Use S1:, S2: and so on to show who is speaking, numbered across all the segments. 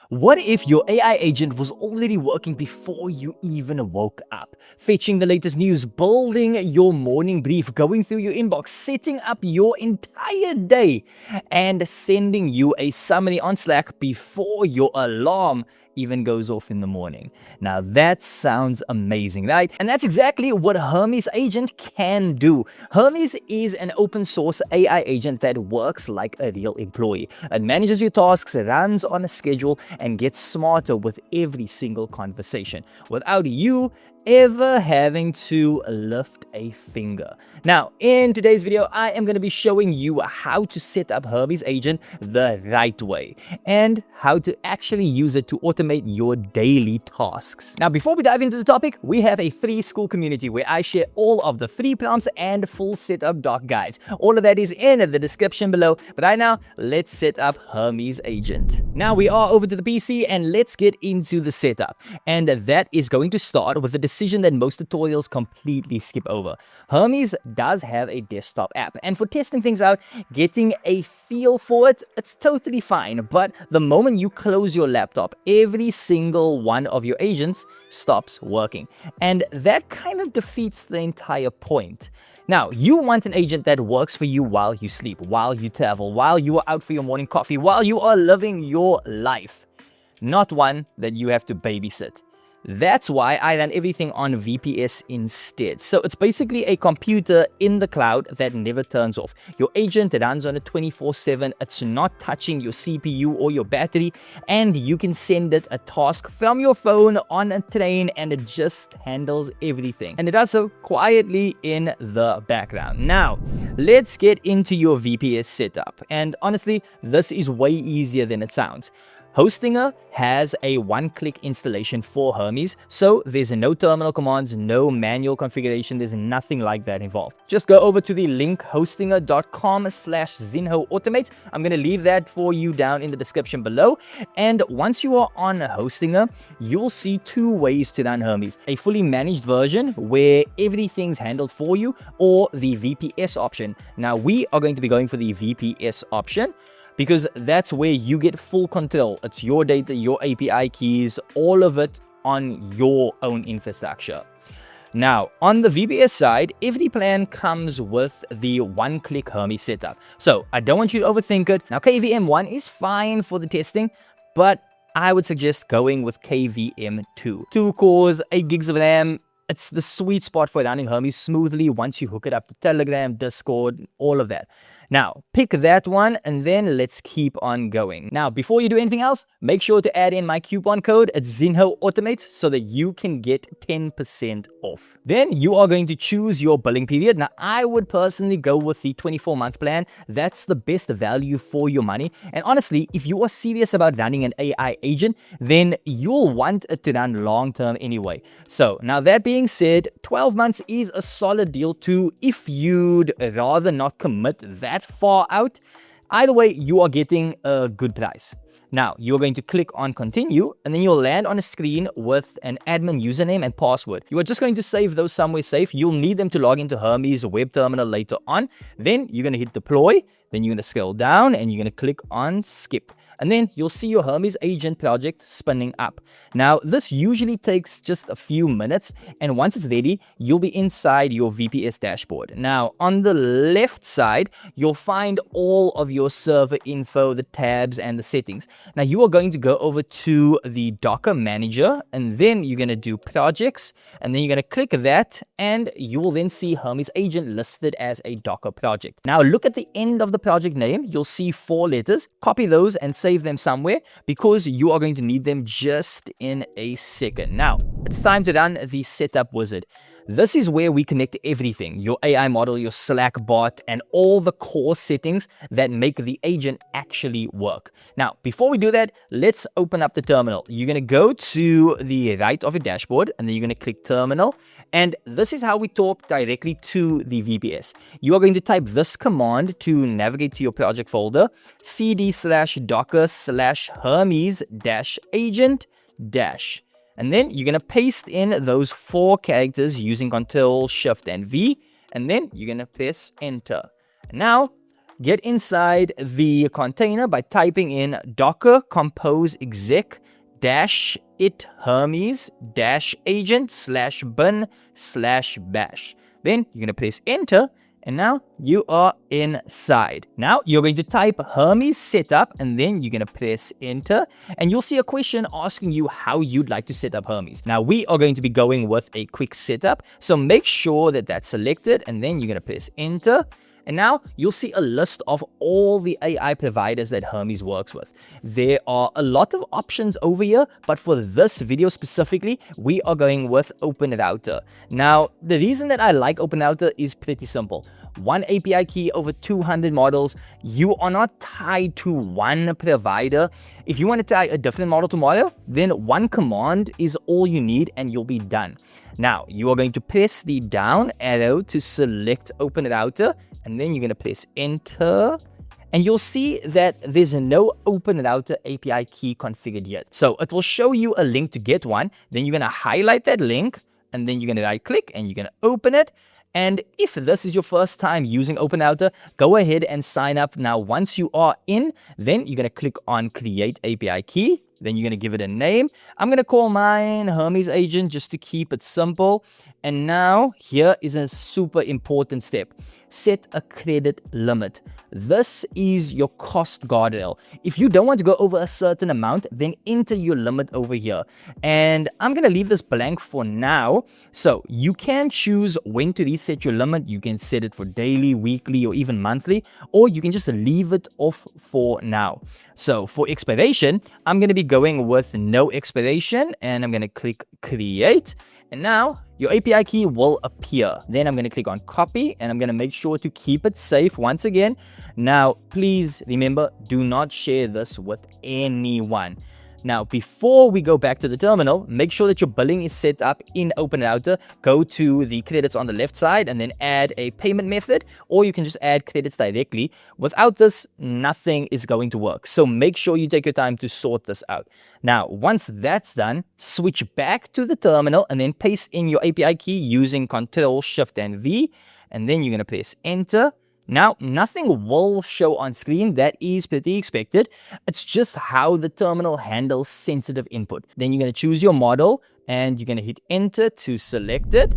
S1: What if your AI agent was already working before you even woke up? Fetching the latest news, building your morning brief, going through your inbox, setting up your entire day, and sending you a summary on Slack before your alarm even goes off in the morning. Now that sounds amazing, right? And that's exactly what Hermes Agent can do. Hermes is an open source AI agent that works like a real employee. It manages your tasks, runs on a schedule, and gets smarter with every single conversation without you ever having to lift a finger. Now, in today's video, I am going to be showing you how to set up Hermes Agent the right way and how to actually use it to automate your daily tasks. Now, before we dive into the topic, we have a free school community where I share all of the free prompts and full setup doc guides. All of that is in the description below. But right now, let's set up Hermes Agent. Now we are over to the PC and let's get into the setup. And that is going to start with the decision that most tutorials completely skip over. Hermes does have a desktop app, and for testing things out, getting a feel for it, it's totally fine. But the moment you close your laptop, every single one of your agents stops working. And that kind of defeats the entire point. Now, you want an agent that works for you while you sleep, while you travel, while you are out for your morning coffee, while you are living your life, not one that you have to babysit. That's why I run everything on VPS instead. So it's basically a computer in the cloud that never turns off. Your agent runs on it 24/7. It's not touching your CPU or your battery, and you can send it a task from your phone on a train and it just handles everything. And it does so quietly in the background. Now, let's get into your VPS setup. And honestly, this is way easier than it sounds. Hostinger has a one-click installation for Hermes, so there's no terminal commands, no manual configuration, there's nothing like that involved. Just go over to the link hostinger.com/ZinhoAutomate. I'm going to leave that for you down in the description below. And once you are on Hostinger, you'll see two ways to run Hermes. A fully managed version where everything's handled for you, or the VPS option. Now, we are going to be going for the VPS option, because that's where you get full control. It's your data, your API keys, all of it on your own infrastructure. Now, on the VPS side, every plan comes with the one-click Hermes setup. So I don't want you to overthink it. Now, KVM1 is fine for the testing, but I would suggest going with KVM2. 2 cores, 8 gigs of RAM. It's the sweet spot for running Hermes smoothly once you hook it up to Telegram, Discord, all of that. Now, pick that one and then let's keep on going. Now, before you do anything else, make sure to add in my coupon code at ZinhoAutomate so that you can get 10% off. Then you are going to choose your billing period. Now, I would personally go with the 24-month plan. That's the best value for your money. And honestly, if you are serious about running an AI agent, then you'll want it to run long-term anyway. So now that being said, 12 months is a solid deal too if you'd rather not commit that far out. Either way, you are getting a good price. Now, you're going to click on continue, and then you'll land on a screen with an admin username and password. You are just going to save those somewhere safe. You'll need them to log into Hermes web terminal later on. Then you're going to hit deploy. Then you're going to scroll down and you're going to click on skip. And then you'll see your Hermes Agent project spinning up. Now, this usually takes just a few minutes, and once it's ready, you'll be inside your VPS dashboard. Now, on the left side, you'll find all of your server info, the tabs, and the settings. Now, you are going to go over to the Docker Manager, and then you're going to do projects, and then you're going to click that, and you will then see Hermes Agent listed as a Docker project. Now, look at the end of the project name. You'll see 4 letters. Copy those and save them somewhere because you are going to need them just in a second. Now, it's time to run the setup wizard. This is where we connect everything, your AI model, your Slack bot, and all the core settings that make the agent actually work. Now, before we do that, let's open up the terminal. You're going to go to the right of your dashboard, and then you're going to click terminal. And this is how we talk directly to the VPS. You are going to type this command to navigate to your project folder, cd/docker/hermes-agent- and then you're going to paste in those 4 characters using Control, Shift, and V, and then you're going to press Enter. And now, get inside the container by typing in docker compose exec dash it hermes dash agent slash bin slash bash. Then you're going to press enter, and now you are inside. Now you're going to type Hermes setup, and then you're going to press enter, and you'll see a question asking you how you'd like to set up Hermes. Now we are going to be going with a quick setup, so make sure that that's selected, and then you're going to press enter. And now you'll see a list of all the AI providers that Hermes works with. There are a lot of options over here, but for this video specifically, we are going with OpenRouter. Now, the reason that I like OpenRouter is pretty simple. One API key over 200 models. You are not tied to one provider. If you want to tie a different model tomorrow, then one command is all you need and you'll be done. Now, you are going to press the down arrow to select OpenRouter, and then you're going to press enter, and you'll see that there's no OpenRouter API key configured yet. So it will show you a link to get one. Then you're going to highlight that link, and then you're going to right click and you're going to open it. And if this is your first time using OpenRouter, go ahead and sign up. Now, once you are in, then you're going to click on create API key. Then you're going to give it a name. I'm going to call mine Hermes Agent just to keep it simple. And now here is a super important step. Set a credit limit. This is your cost guardrail. If you don't want to go over a certain amount, then enter your limit over here. And I'm going to leave this blank for now. So you can choose when to reset your limit. You can set it for daily, weekly, or even monthly, or you can just leave it off for now. So for expiration, I'm going to be going with no expiration, and I'm going to click create. And now your API key will appear. Then I'm going to click on copy, and I'm going to make sure to keep it safe once again. Now, please remember, do not share this with anyone. Now, before we go back to the terminal, make sure that your billing is set up in OpenRouter. Go to the credits on the left side and then add a payment method, or you can just add credits directly. Without this, nothing is going to work. So make sure you take your time to sort this out. Now, once that's done, switch back to the terminal and then paste in your API key using Control, Shift, and V. And then you're going to press enter. Now, nothing will show on screen. That is pretty expected. It's just how the terminal handles sensitive input. Then you're going to choose your model and you're going to hit enter to select it.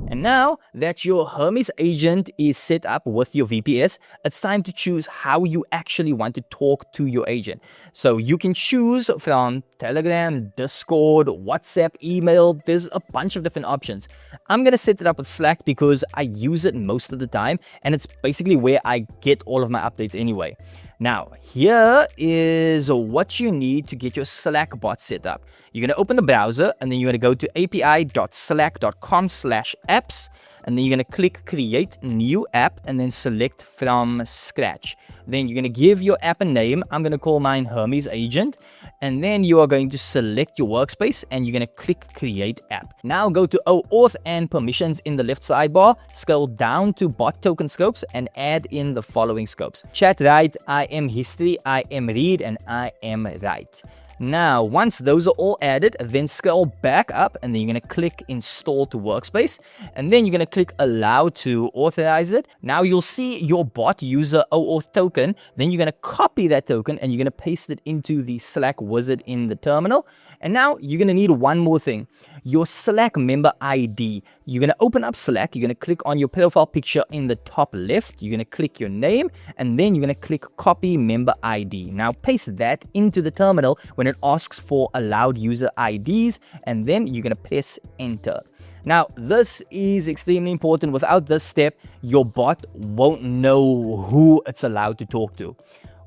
S1: And now that your Hermes agent is set up with your VPS, it's time to choose how you actually want to talk to your agent. So you can choose from Telegram, Discord, WhatsApp, email. There's a bunch of different options. I'm going to set it up with Slack because I use it most of the time, and it's basically where I get all of my updates anyway. Now, here is what you need to get your Slack bot set up. You're going to open the browser, and then you're going to go to api.slack.com/apps, and then you're going to click create new app and then select from scratch. Then you're going to give your app a name. I'm going to call mine Hermes Agent, and then you are going to select your workspace and you're going to click create app. Now go to OAuth and permissions in the left sidebar, scroll down to bot token scopes and add in the following scopes: chat write, I am history, I am read, and I am write. Now, once those are all added, then scroll back up and then you're going to click install to workspace, and then you're going to click allow to authorize it. Now you'll see your bot user OAuth token. Then you're going to copy that token and you're going to paste it into the Slack wizard in the terminal. And now you're going to need one more thing: your Slack member ID. You're going to open up Slack. You're going to click on your profile picture in the top left. You're going to click your name, and then you're going to click copy member ID. Now paste that into the terminal when it asks for allowed user IDs, and then you're going to press enter. Now, this is extremely important. Without this step, your bot won't know who it's allowed to talk to.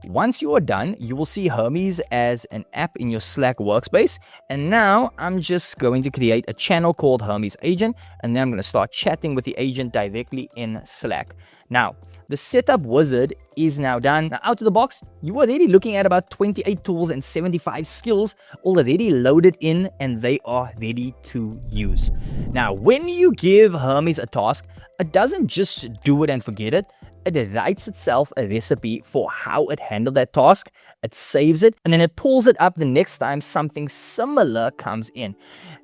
S1: Once you are done, you will see Hermes as an app in your Slack workspace. And now I'm just going to create a channel called Hermes Agent, and then I'm going to start chatting with the agent directly in Slack. Now, the setup wizard is now done. Now, out of the box, you are already looking at about 28 tools and 75 skills already loaded in, and they are ready to use. Now, when you give Hermes a task, it doesn't just do it and forget it. it writes itself a recipe for how it handled that task, it saves it, and then it pulls it up the next time something similar comes in.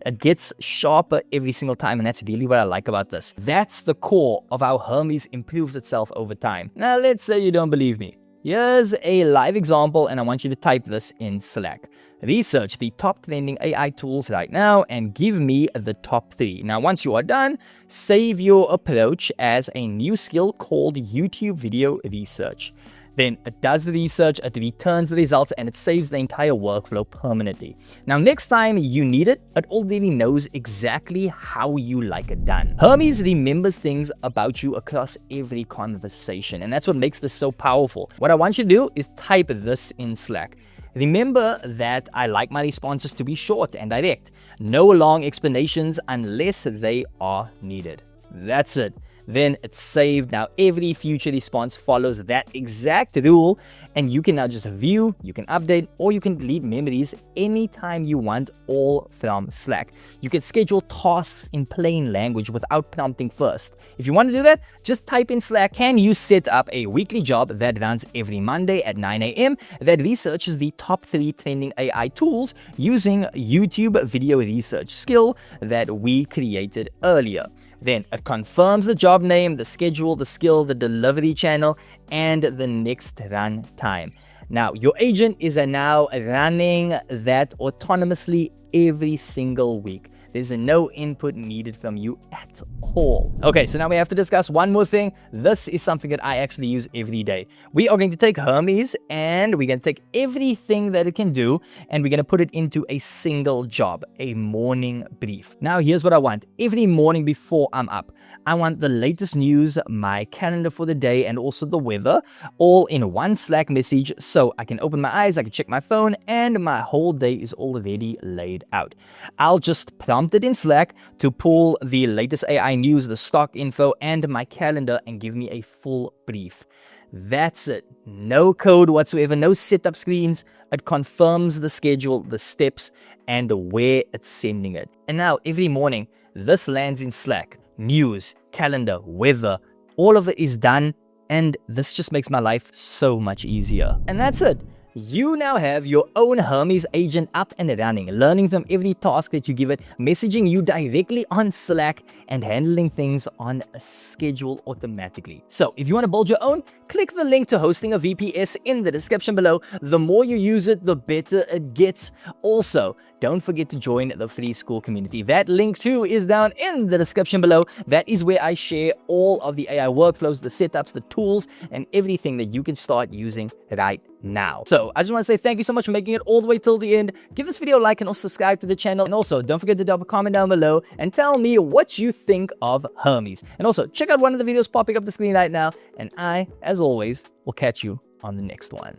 S1: It gets sharper every single time, and that's really what I like about this. That's the core of how Hermes improves itself over time. Now, let's say you don't believe me. Here's a live example, and I want you to type this in Slack. Research the top trending AI tools right now and give me the top 3. Now, once you are done, save your approach as a new skill called YouTube Video Research. Then it does the research, it returns the results, and it saves the entire workflow permanently. Now, next time you need it, it already knows exactly how you like it done. Hermes remembers things about you across every conversation, and that's what makes this so powerful. What I want you to do is type this in Slack. Remember that I like my responses to be short and direct. No long explanations unless they are needed. That's it. Then it's saved. Now every future response follows that exact rule, and you can now just view, you can update, or you can delete memories anytime you want, all from Slack. You can schedule tasks in plain language without prompting first. If you want to do that, just type in Slack, can you set up a weekly job that runs every Monday at 9 a.m. that researches the top 3 trending AI tools using YouTube video research skill that we created earlier. Then it confirms the job name, the schedule, the skill, the delivery channel, and the next run time. Now, your agent is now running that autonomously every single week. There's no input needed from you at all. Okay, so now we have to discuss one more thing. This is something that I actually use every day. We are going to take Hermes and we're going to take everything that it can do and we're going to put it into a single job, a morning brief. Now, here's what I want. Every morning before I'm up, I want the latest news, my calendar for the day, and also the weather, all in one Slack message so I can open my eyes, I can check my phone, and my whole day is already laid out. I'll just prompt it in Slack to pull the latest AI news, the stock info, and my calendar and give me a full brief. That's it. No code whatsoever, no setup screens. It confirms the schedule, the steps, and where it's sending it. And now every morning, this lands in Slack. News, calendar, weather, all of it is done, and this just makes my life so much easier. And that's it. You now have your own Hermes agent up and running, learning from every task that you give it, messaging you directly on Slack, and handling things on a schedule automatically. So if you want to build your own, click the link to hosting a VPS in the description below. The more you use it, the better it gets. Also, don't forget to join the free school community. That link too is down in the description below. That is where I share all of the AI workflows, the setups, the tools, and everything that you can start using right now. So I just want to say thank you so much for making it all the way till the end. Give this video a like and also subscribe to the channel. And also don't forget to drop a comment down below and tell me what you think of Hermes. And also check out one of the videos popping up the screen right now. And I, as always, will catch you on the next one.